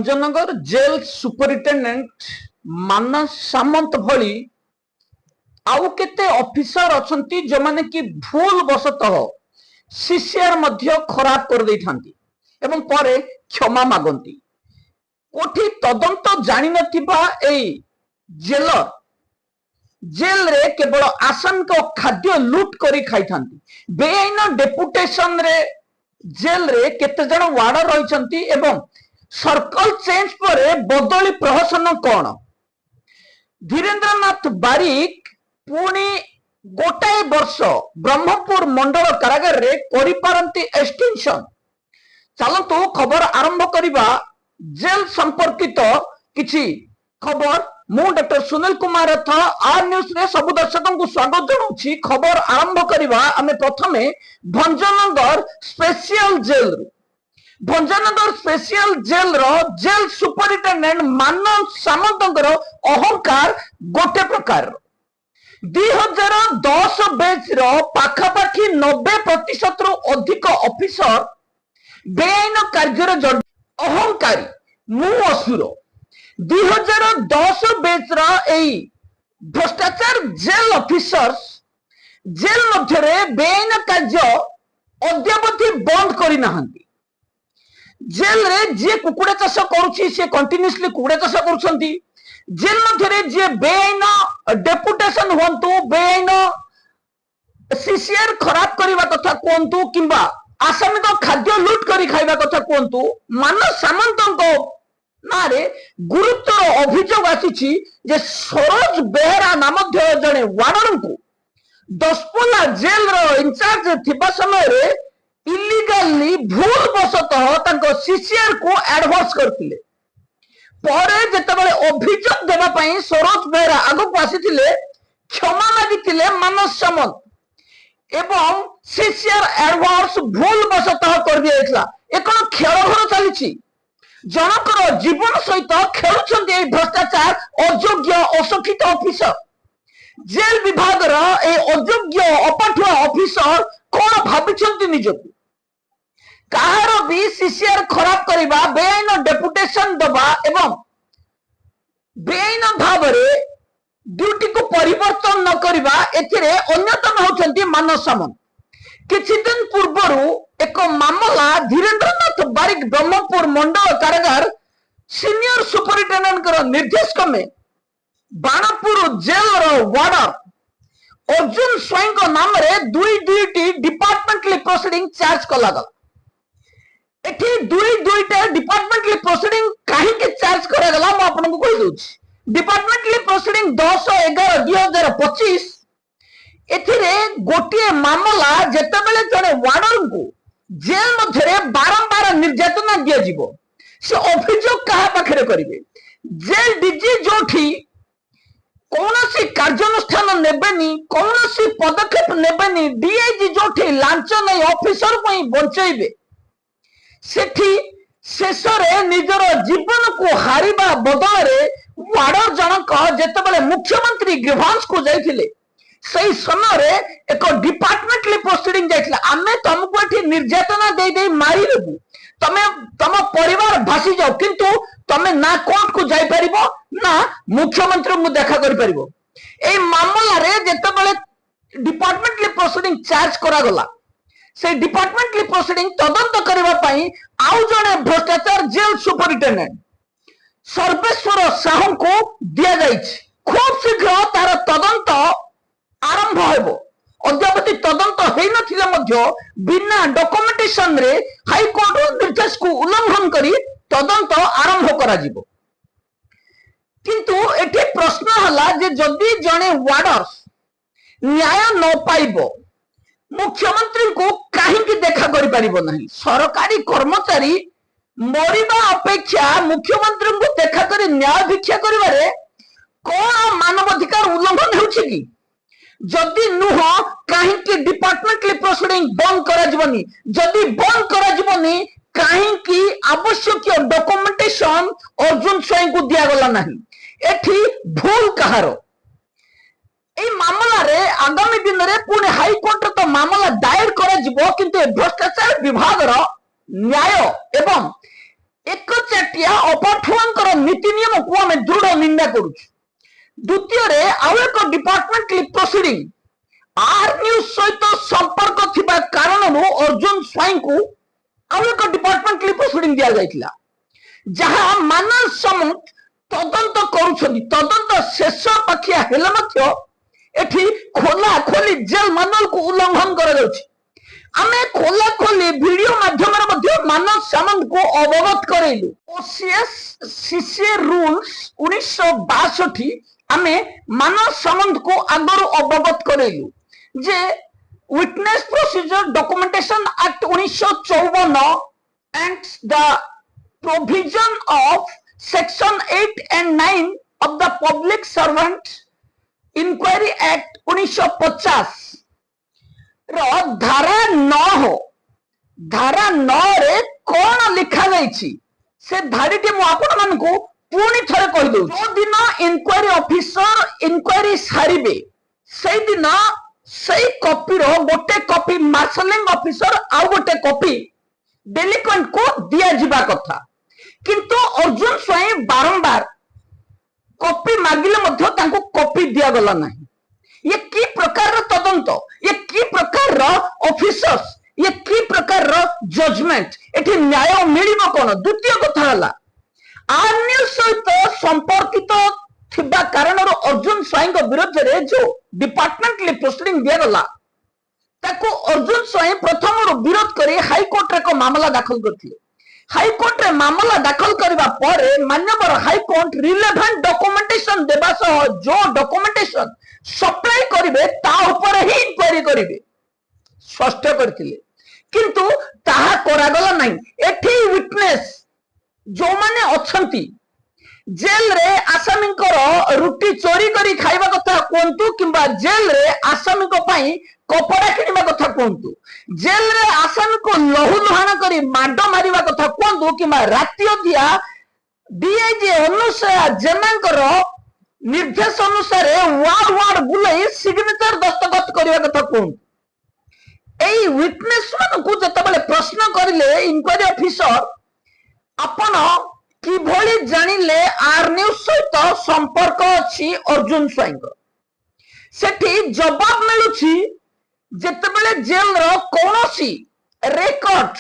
Bhanjanagar jail superintendent मानस सामंत भली आउ केते ऑफिसर अछंती जो माने कि भूल वशतः सीसीआर मध्य खराब कर देई थांती एवं परे क्षमा मागंती कोठी तदंत जानि नथिबा एई जेलर जेल रे केवल आसन को खाद्य लूट करी खाई थांती बेआईन डेपुटेशन रे जेल रे केते जण वार्डर रहिसंती एवं सर्कल चेंज परे बदली प्रहसन कौन धीरेन्द्रनाथ बारिक पुणी गोटाए वर्ष ब्रह्मपुर मंडल कारागार रे करि पारंती एक्सटेंशन। चलतु खबर आरंभ करिबा जेल संपर्कित किछि खबर। मु डॉक्टर सुनील कुमार रथ आर न्यूज रे सब दर्शकों को स्वागत जनाउछि। खबर आरंभ करिबा आमे प्रथमे Bhanjanagar special jail Bhanjanagar special jail रो जेल सुपरिटेंडेंट मानव सामंतर अहंकार गोटे प्रकार 2010 बैच रो पाखापाखी 90% रु अधिक ऑफिसर बेआईन कार्य अहंकारी मु असुर 2010 बैच रो एई भ्रष्टाचार जेल ऑफिसर्स जेल मध्य बेआईन कार्य अद्यावधि बंद करि नाहंती। जेल रे जे कुकुड़ा चाष करुछि से कंटिन्यूअसली कुकुड़ा चाष करुछंती। जेल मध्य जे बेआईन डेपुटेशन हुंतु बेआईन सीसीआर खराब करबा कथा कोंतु किंबा आसामिक खाद्य लूट करी खाइबा कथा कोंतु मानस सामंतको नारे गुरुतर अभियोग आसीछि जे सरोज बेहरा नाम जने वार्डन को दसपल्ला जेल रो इंचार्ज थिबा समय रे इलीगली भूल वशतः तांको सीसीआर को एडवर्स करथिले। परे जेतेबेले अभियोग देबा पई सरोज बेहरा आगो को आसीथिले क्षमा मागिथिले मानस सामंत एवं सीसीआर एडवर्स भूल वशतः कर दियैतला। एकन खेल घर चलीछि जनकर जीवन सहित खेलुछन्ती ए भ्रष्टाचार अयोग्य अशिक्षित ऑफिसर जेल विभाग रो ए अयोग्य अपाठुआ ऑफिसर कोन भाबिछन्ती निजकु कहार भी सीसीआर खराब करिबा बेआईन डेपुटेशन दबा एवं बेआईन भाव ड्यूटी को परिवर्तन न करिबा एथिरे अन्यतम होछन्ती मानस सामंत। किछि दिन पूर्वरु एक मामला धीरेन्द्रनाथ बारिक ब्रह्मपुर मंडल कारागार सीनियर सुपरिटेंडेंट कर निर्देश क्रमे बाणपुर जेल रो वार्डर अर्जुन स्वयं को नाम रे दुईटी डिपार्टमेंटली प्रोसीडिंग चार्ज कला गला। एठी दुईटा डिपार्टमेंटली प्रोसीडिंग काहे के चार्ज करा गला म आपन को कहि दोछि। डिपार्टमेंटली प्रोसीडिंग 10/11/2025 एथिरे गोटिए मामला जेतेबेले जने वार्डर को जेल मध्यरे बारंबार निर्यातना दिया जीवो से अभियोग कहा पाखरे करिवे जेल डीजी जोठी कौनसी कार्यानुष्ठान नेबेनी कौनसी पदक्षेप नेबेनी डीआईजी जोठी लांच नै ऑफिसर पई बंचैबे सेठी शेषरे निजर जीवन को हारिबा बदलरे वार्डर जनक जेतेबेले मुख्यमंत्री ग्रीवांस को जाइथिले सही समय एक डिपार्टमेंटली प्रोसीडिंग जाइथिला आमे तुमको एठी निर्यातना दे दे मारी देबु तमे तम परिवार भासी जाओ किंतु तमे ना कोर्ट को जाई परिबो ना मुख्यमंत्री को देखा करि परिबो। ए मामला रे जेतेबेले डिपार्टमेंटली प्रोसीडिंग चार्ज करा गला से डिपार्टमेंटली प्रोसीडिंग तदंत करबा पई आउ जने भ्रष्टाचार जेल सुपरिटेंडेंट सर्वेश्वर साहू को दिया जाइछि। खूब शीघ्र तार तदंत आरंभ हेबो। अद्यावधि तदंत हेई नथिले मध्य बिना डॉक्यूमेंटेशन रे हाई कोर्ट निर्देश को उल्लंघन करी तदंत आरंभ करा जिवो। किंतु एठी प्रश्न हला जे जदि जने वार्डर न्याय न पाइबो मुख्यमंत्री को काहे की देखा करि परिबो नहीं। सरकारी कर्मचारी मरिबा अपेक्षा मुख्यमंत्री को देखा करी न्याय भिक्षा करिबारे कोन मानवाधिकार उल्लंघन हेउछि की जदि नुह काहे की डिपार्टमेंटली प्रोसीडिंग बंद करा जिवनी जदि बंद करा जिवनी काहे की आवश्यक डॉक्यूमेंटेशन अर्जुन स्वयं को दिया गला नहीं। एठी भूल कहारो ए मामला रे आगामी दिन रे पुणे हाई कोर्ट तो मामला दायर करा जिवो किंतु भ्रष्टाचार विभाग रो न्याय एवं एकचाटिया अपठुआंकर नीति नियम को आम दृढ़ निंदा करुଛୁ। द्वितीय आउ एक डिपार्टमेंटली प्रोसीडिंग आर न्यूज सहित संपर्क थिबा कारण अर्जुन स्वाई को आउ एक डिपार्टमेंटली प्रोसीडिंग दिया जाइतिला, जहां मानस सामंत तदंत करुछथि। तदंत शेष पाखिया हेले मध्य एठी खोला खोली जेल मानल को उल्लंघन करा जाउछि। आमे खोला खोली वीडियो माध्यम रे मानस सामंत को अवगत करेलु। ओसीएस सीसीए रूल्स 1962 आमे मानस सामंत को आगरु अवगत करेलु जे witness procedure documentation act 1954 and the provision of section 8 and 9 of the Public Servant Inquiry Act 1950 धारा 9 धारा 9 रे कौन लिखा जाइछि से धारीटी मु आपण मानकु पुणी थरे कहि दउ। जो दिन इंक्वायरी ऑफिसर इंक्वायरी सारिबे से दिन सेई कॉपी रो गोटे कॉपी मार्शलिंग ऑफिसर आउ गोटे कॉपी डेलिक्वेंट को दिया जिबा कथा, किंतु अर्जुन स्वाई बारंबार कॉपी मागिले मध्य तांको कॉपी दिया गला नहीं। ये की प्रकार तदंत, ये की प्रकार ऑफिसर्स, ये की प्रकार जजमेंट, एठी न्याय मिलिबो कोन? द्वितीय कथा हला अन्य सहित संपर्कित थिबा कारण अर्जुन स्वाई विरुद्ध रे जो डिपार्टमेंटली प्रोसीडिंग दिया गला ताको अर्जुन स्वाई प्रथम विरोध करी हाई कोर्ट रे को मामला दाखल करथिले। हाईकोर्ट रे मामला दाखल करबा परे माननीय हाईकोर्ट रिलेवेंट डॉक्यूमेंटेशन देबा सह जो डॉक्यूमेंटेशन सप्लाई करिवे ता ऊपर ही इंक्वायरी करिवे स्पष्ट करथिले, किंतु ताहा करा गला नहीं। एठी विटनेस जो माने अछंती जेल रे आसामीकर रुटी चोरी करी खाइबा कथा कोंतु किंबा जेल रे आसामी को पई कपड़ा किनिबा कथा कोंतु, जेल रे आसामी को लहु लुहाण करी माडो मारिबा कथा कोंतु किंबा राति अधिया डीआईजी अनुसार जेमांकर निर्देश अनुसार वार्ड वार्ड बुलाई सिग्नेचर दस्तखत करिबा कथा कोंतु। एई विटनेस मानकु जतबेले प्रश्न करिले इंक्वायरी ऑफिसर आपण किभଳି जानिले आर न्यूज सहित संपर्क अछि अर्जुन स्वाई, सेठी जवाब मिलुछि जेतेबेले जेल रो कोनोसी रेकॉर्ड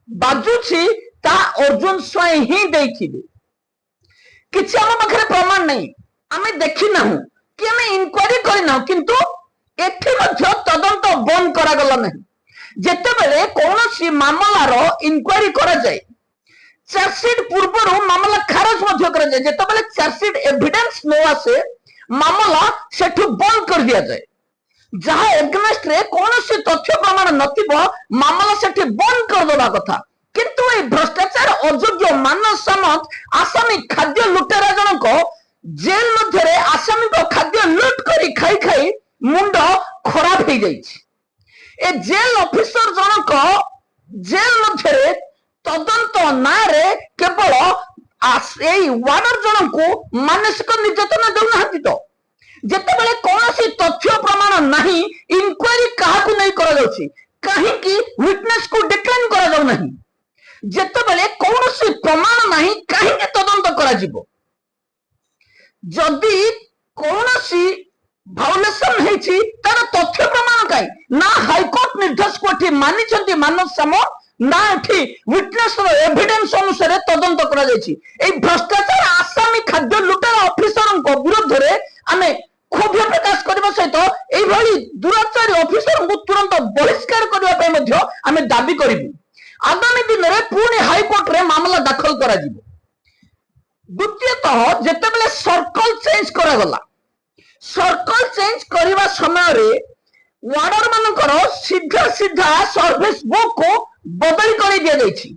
बाजुछि ता अर्जुन स्वाई ही दैथिबे। किछि हम पाखरे प्रमाण नहीं, आमे देखि नाहु कि आमे इंक्वायरी करि नाहु, किंतु एठी मध्य तदंत बंद करा गला नहीं। जेतेबेले कोनोसी मामलार इंक्वायरी करा जाय चार्जशीट पूर्व मामला खारज करा जाए, जेतेबेले चार्जशीट एविडेंस न आसे मामला सेठु बंद कर दिया जाए, जहां एगेंस्ट रे कोनोसी तथ्य प्रमाण नथिबो मामला सेठी बंद कर देबा कथा। किंतु ए भ्रष्टाचार अयोग्य मानस सामंत आसामी खाद्य लुटेरा जनक जेल मध्य रे आसामी को खाद्य लुट करी खाई खाई मुंड खराब हो जाइछि। ए जेल ऑफिसर जनक जेल मध्य रे तदंत नारे केवल वार्डर जन को मानसिक निर्यातना देना तो जितेबाला कौन तथ्य प्रमाण नहीं इंक्वायरी क्या नहीं कहीं विटनेस को डिक्लाइन कर जितेबाला कौन प्रमाण नहीं कहीं तदंत कर जदि कौन भाउलेसन है तार तथ्य प्रमाण कहीं ना हाईकोर्ट निर्देश को मानी मानस सामंत ना एठी विटनेस एविडेंस अनुसार तदंत करा जायछि। ए भ्रष्टाचार आसामी खाद्य लुटेरा ऑफिसर को विरुद्ध रे आमे क्षोभ प्रकाश करबा सहित एई भली दुराचारी ऑफिसर को तुरंत बहिष्कार करबा पे मध्य आमे दाबी करिबु। आगामी दिन रे पुणी हाई कोर्ट रे मामला दाखल करा जिवो। द्वितीयतः जेतेबेले सर्कल चेंज करा गला, सर्कल चेंज करबा समय रे वार्डर मानकर सीधा सीधा सर्विस बुक को बदली कर दिया जाइछि।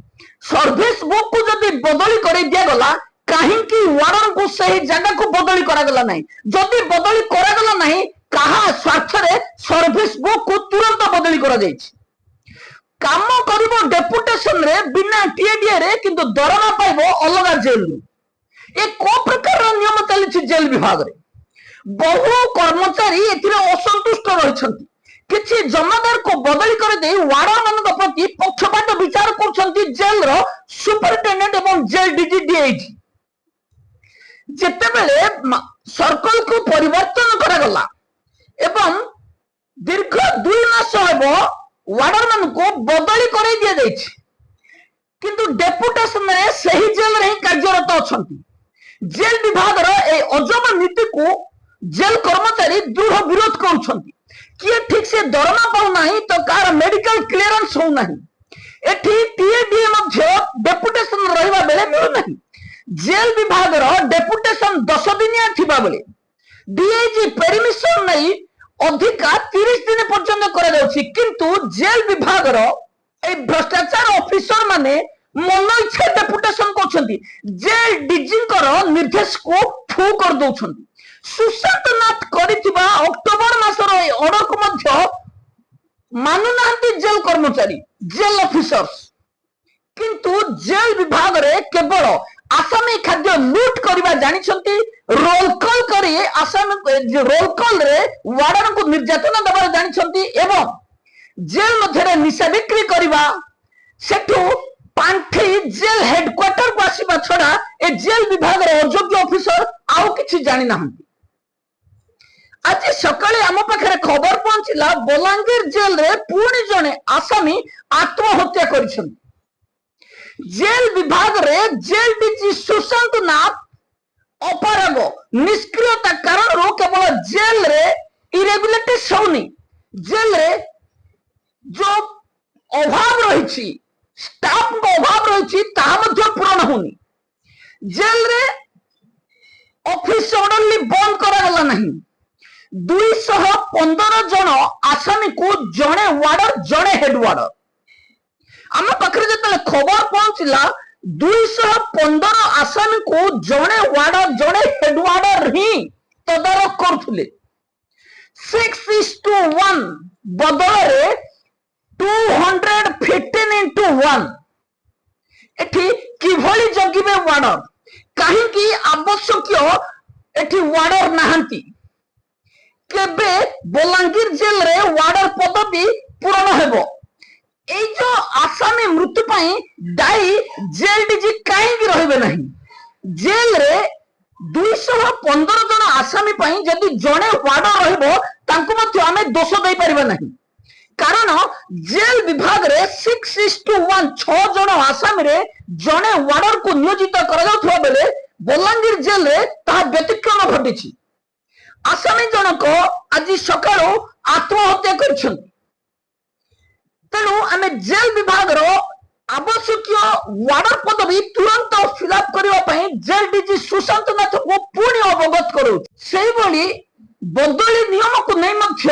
सर्विस बुक को जदि बदली कर दिया गला कहीं वार्डर को सही जगह को बदली करा गला नहीं, जदि बदली करा गला नहीं कहा स्वार्थ रे सर्विस बुक को तुरंत बदली करा जाइछि। काम करिवो डेपुटेशन रे बिना टीएडीए रे किंतु दरमा पाइबो अलगा जेल रू। ए को प्रकार नियम चली जेल विभाग रे बहु कर्मचारी एथिरे असंतुष्ट रहिछंती, किसी जमादार को बदली कर दे वार्डर मान प्रति पक्षपात विचार कर जेल रो सुपरिटेडेंट एवं जेल डीजी डीआईजी जेतेबेले सर्कल को परिवर्तन करागला एवं दीर्घ 2 मास हेबो वार्डर मान को बदली कर दिया जायछि किंतु डेपुटेशन रे सही जेल रे कार्यरत अछंती। जेल विभाग रो ए अजब नीति को जेल कर्मचारी दृढ़ विरोध करुछंती। किए ठीक से दरमा पाउ नाही तो कार मेडिकल क्लियरेंस हो नाही। एठी टीएडीए मध्य डेपुटेशन रहिबा बेले मिलु नाही। जेल विभाग रो डेपुटेशन 10 दिनिया थिबा बेले डीआईजी परमिशन नहीं अधिका 30 दिन पर्यंत करा जाउछि किंतु जेल विभाग रो ए भ्रष्टाचार ऑफिसर माने मन इच्छा डेपुटेशन करछंती। जेल डीजी निर्देश को फू कर दउछंती। सुशांत नाथ करिथिबा अक्टोबर मासर ए ऑर्डर को मध्य मानु नांती जेल कर्मचारी जेल ऑफिसर्स किंतु जेल विभाग रे केवल आसामी खाद्य लूट करबा जानिछंती। रोल कॉल करी आसामी रोल कॉल रे वार्डन को निर्यातना दबा जानिछंती एवं जेल मध्यरे निशा बिक्री करबा सेठू पांठी जेल हेडक्वार्टर को आसीबा छडा ए जेल विभाग रे अयोग्य ऑफिसर आउ किछि जानि नाहंती। आज सकाळे आम पाखरे खबर पहुंचला बलांगीर जेल रे पुणी जने आसामी आत्महत्या करिसंती। जेल विभाग रे जेल डीजी सुशांत नाथ अपराग निष्क्रियता कारण रो केवल जेल रे इरेगुलेटरी होनी जेल रे जो अभाव रही स्टाफ को अभाव रही पूरण होनी। जेल रे ऑफिस ऑर्डरली बंद करागला नहीं। 215 जन आसामी को जड़े वार्डर जड़े हेड वार्डर आम पाखे जो खबर पहुंचला 215 आसामी को जड़े वार्डर जड़े हेड वार्डर ही तदारख करुले। 6:1 बदल 215:1 एठी किभली जगिबे वार्डर कहीं आवश्यक एठी वार्डर नाहंती। केबे बलांगीर जेल रे वार्डर पदवी पूरण हेबो। ए जो आसामी मृत्यु पाई दाई जेल डीजी कहीं रहिबे नहीं। जेल रे 215 जन आसामी पाई जदि जणे वार्डर रहिबो तांको मध्य आमे दोष देई परिबा नहीं कारण जेल विभाग रे 6:1 6 जन आसामी रे जणे वार्डर को नियोजित करा जाउथबा बेले बलांगीर जेल रे ता व्यतिक्रम घटिछि। आसामी जनक आज सकाळो आत्महत्या करिसंती। तेणु आमे जेल विभाग रो आवश्यक वार्डर पदवी तुरंत फिलअप करबा पई जेल डीजी सुशांत नाथ को पुणी अवगत करू। सेही बली बदली नियम को नै मध्य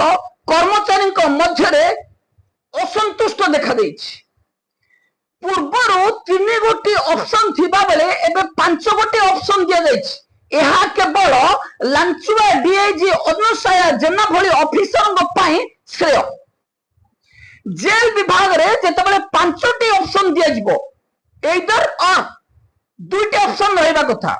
कर्मचारी मध्य असंतुष्ट देखा देछि। पूर्वर 3 गोटी ऑप्शन थिबा बेले एबे 5 गोटी ऑप्शन दिया जाइछि। यह केवल लांचुआ डीआईजी अनुसाया जेना भली ऑफिसर श्रेय। जेल विभाग रे जेतबेले 5टी ऑप्शन दिया जिवो एइदर और 2टी ऑप्शन रहबा कथा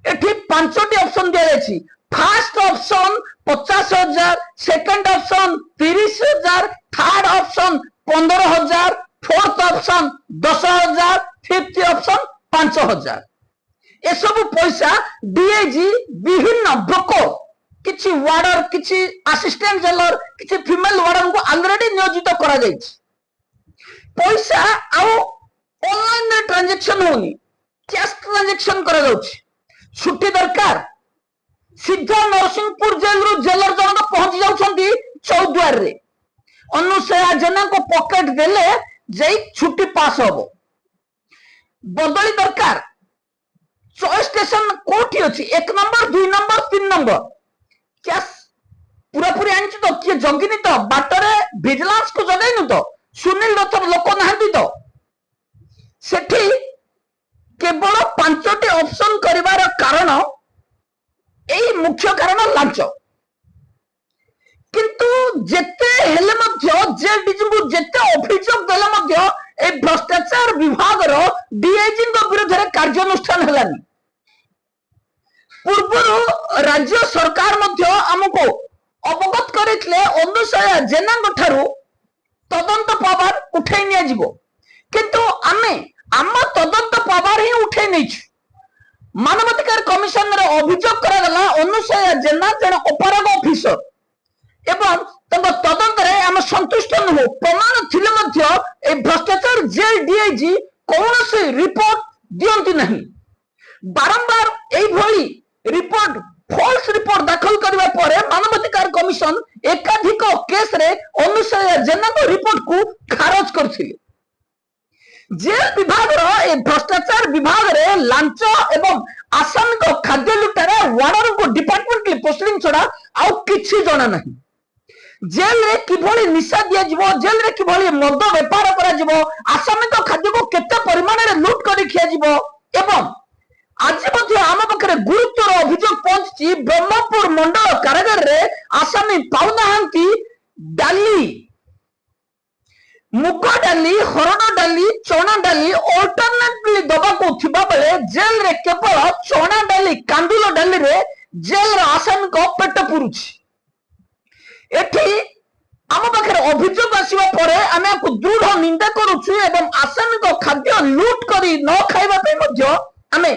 एठी 5टी ऑप्शन दिया जायछि। First option 50,000, second option 30,000, third option 15,000, fourth option 10,000, fifth option 5,000। ए सब पैसा डीआईजी विभिन्न ब्रोकर किछि वार्डर किछि असिस्टेंट जेलर किछि फीमेल वार्डर को ऑलरेडी नियोजित करा जायछि। पैसा आउ ऑनलाइन ट्रांजैक्शन होनी कैश ट्रांजैक्शन करा जाउछि। छुट्टी दरकार सीधा नरसिंहपुर जेल रु जेलर जन पहुंच जाउछंती चौद्वार रे अनुसया जना को पॉकेट देले जई छुट्टी पास होबो। बदली दरकार चॉइस स्टेशन कोठी अछि 1 नंबर 2 नंबर 3 नंबर क्या पूरा पूरी आनिछ तो किए जगिनी तो बाटरे विजिलेंस को जगाइनु तो सुनील रथर लोक नाहंती तो सेठी केवल 5टी ऑप्शन करिवार कारण एई मुख्य कारण लांच। किंतु जेते हेले मध्य जेल डीजी को जेते अभियोग देले मध्य ए भ्रष्टाचार विभाग रो डीआईजी को विरोध रे कार्यानुष्ठान हेलानी। पूर्व राज्य सरकार मध्य हमको ଅବଗତ କରିଥିଲେ ଅନୁସୟା ଜେନାଙ୍କ ଠାରୁ ତଦନ୍ତ ପାୱାର ଉଠେଇ ନିଆଯିବ, କିନ୍ତୁ ଆମେ ଆମ ତଦନ୍ତ ପାୱାର ହିଁ ଉଠେଇ ନେଇଛୁ। ମାନବାଧିକାର କମିଶନରେ ଅଭିଯୋଗ କରାଗଲା ଅନୁସୟା ଜେନା ଜଣେ ଅପରାଧ ଅଫିସର ଏବଂ ତାଙ୍କ ତଦନ୍ତରେ ଆମେ ସନ୍ତୁଷ୍ଟ ନୁହଁ। ପ୍ରମାଣ ଥିଲେ ମଧ୍ୟ ଏ ଭ୍ରଷ୍ଟାଚାର ଜେଲ ଡିଆଇଜି କୌଣସି ରିପୋର୍ଟ ଦିଅନ୍ତି ନାହିଁ। ବାରମ୍ବାର এইভଳି রিপোর্ট ফলস রিপোর্ট দাখল করা পরে মানবাধিকার কমিশন একাধিক কেসরে অনুসয়া জেনাଙ୍କ রিপোর্ট কু খারজ করছিল। জেল বিভাগর এই ভ্রষ্টাচার বিভাগরে লাঞ্চ এবং আসামিক খাদ্য লুটারে ওয়ার্ডরଙ୍କୁ ডিপার্টমেন্টালি পোস্টিং ছড়া আউ কিছু জনা ନାହିଁ। জেলরে কিভাবে নিশা দিয়াଯିବ, জেলরে কিভাবে মদ বেপার କରାଯିବ, আসামিক খাদ্যକୁ কেতে পরিমাণরে লুট করে খিয়াଯିବ এবং আজি মধ্যে ଆମ ପାଖରେ ଗୁରୁତର ଅଭିଯୋଗ ପହଞ୍ଚିଛି ବ୍ରହ୍ମପୁର ମଣ୍ଡଳ କାରାଗାରରେ ଆସାମୀ ପାଉନାହାନ୍ତି ଡାଲି, ମୁଗ ଡାଲି, ହରଡ଼ ଡାଲି, ଚଣା ଡାଲି ଅଲ୍ଟରନେଟିଭଲି ଦବାକୁ ଥିବା ବେଳେ ଜେଲରେ କେବଳ ଚଣା ଡାଲି, କାନ୍ଦୁଲ ଡାଲିରେ ଜେଲର ଆସାମୀଙ୍କ ପେଟ ପୁରୁଛି। ଏଠି ଆମ ପାଖରେ ଅଭିଯୋଗ ଆସିବା ପରେ ଆମେ ଏହାକୁ ଦୃଢ ନିନ୍ଦା କରୁଛୁ ଏବଂ ଆସାମୀଙ୍କ ଖାଦ୍ୟ ଲୁଟ କରି ନ ଖାଇବା ପାଇଁ ମଧ୍ୟ ଆମେ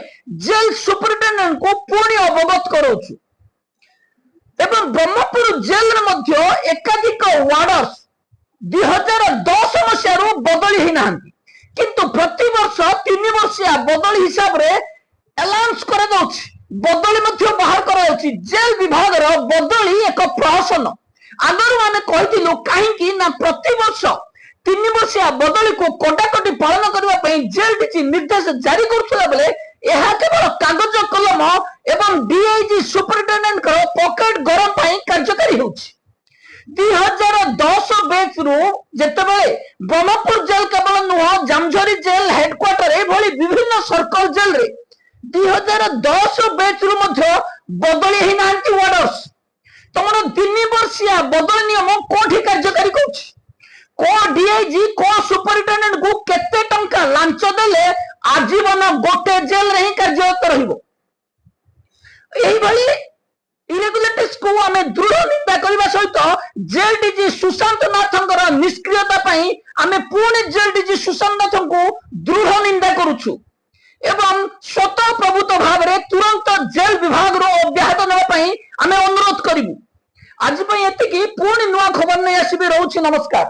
ଜେଲ ସୁପରିଟେଣ୍ଡେଣ୍ଟ କୁ ପୁଣି ଅବଗତ କରାଉଛୁ। ଏବଂ ବ୍ରହ୍ମପୁର ଜେଲରେ ମଧ୍ୟ ଏକାଧିକ ୱାର୍ଡର୍ସ 2010 ମସିହାରୁ ବଦଳି ହେଇନାହାନ୍ତି, କିନ୍ତୁ ପ୍ରତିବର୍ଷ 3 ବର୍ଷିଆ ବଦଳି ହିସାବରେ ଆନାଉନ୍ସ କରାଯାଉଛି, ବଦଳି ମଧ୍ୟ ବାହାର କରାଯାଉଛି। ଜେଲ ବିଭାଗର ବଦଳି ଏକ ପ୍ରହସନ। ଆଗରୁ ଆମେ କହିଥିଲୁ କାହିଁକି ନା ପ୍ରତିବର୍ଷ 3 ବର୍ଷିଆ ବଦଳିକୁ କଟାକଟି ପାଳନ କରିବା ପାଇଁ ଜେଲ ଡିଜି ନିର୍ଦ୍ଦେଶ ଜାରି କରୁଥିଲା ବେଳେ ଏହା କେବଳ କାଗଜ କଲମ ଏବଂ ଡିଆଇଜି ସୁପରିଟେଣ୍ଡେଣ୍ଟଙ୍କର ପକେଟ ଗରମ ପାଇଁ କାର୍ଯ୍ୟକାରୀ ହେଉଛି। 2010 ବେଚରୁ ଯେତେବେଳେ ବ୍ରହ୍ମପୁର ଜେଲ କେବଳ ନୁହଁ, ଜାମଝରି ଜେଲ ହେଡକ୍ୱାର୍ଟର ଏଭଳି ବିଭିନ୍ନ ସର୍କଲ ଜେଲରେ 2010 ବେଚରୁ ମଧ୍ୟ ବଦଳି ହେଇନାହାନ୍ତି ୱାର୍ଡର୍ସ। ତମର 3 ବର୍ଷିଆ ବଦଳି ନିୟମ କୋଉଠି କାର୍ଯ୍ୟକାରୀ କରୁଛି? କୋ ଡିଆଇଜି କୋ ସୁପରିଟେଣ୍ଡେଣ୍ଟ କୁ କେତେ ଟଙ୍କା ଲାଞ୍ଚ ଦେଲେ ଆଜୀବନ ଗୋଟେ ଜେଲରେ ହିଁ କାର୍ଯ୍ୟରତ ରହିବ? এইভাবে ইরেগুলারিটিস কু আমি দৃঢ় নিন্দা করিবা সহিত জেল ডিজি সুশান্ত নাথଙ୍କର নিষ্ক্রিয়তা ପାଇଁ ଆମେ পুଣି জেল ডিজি সুশান্ত নাথଙ୍କୁ দৃঢ় নিন্দা କରୁଛୁ ଏବଂ ସ୍ୱତଃ ପ୍ରଭୁତ ଭାବରେ ତୁରନ୍ତ ଜେଲ ବିଭାଗରୁ ଅବ୍ୟାହତ ନେବା ପାଇଁ ଆମେ ଅନୁରୋଧ କରିବୁ। ଆଜି ପାଇଁ ଏତିକି, ପୁଣି ନୂଆ ଖବର ନେଇ ଆସିବି। ରହୁଛି, ନମସ୍କାର।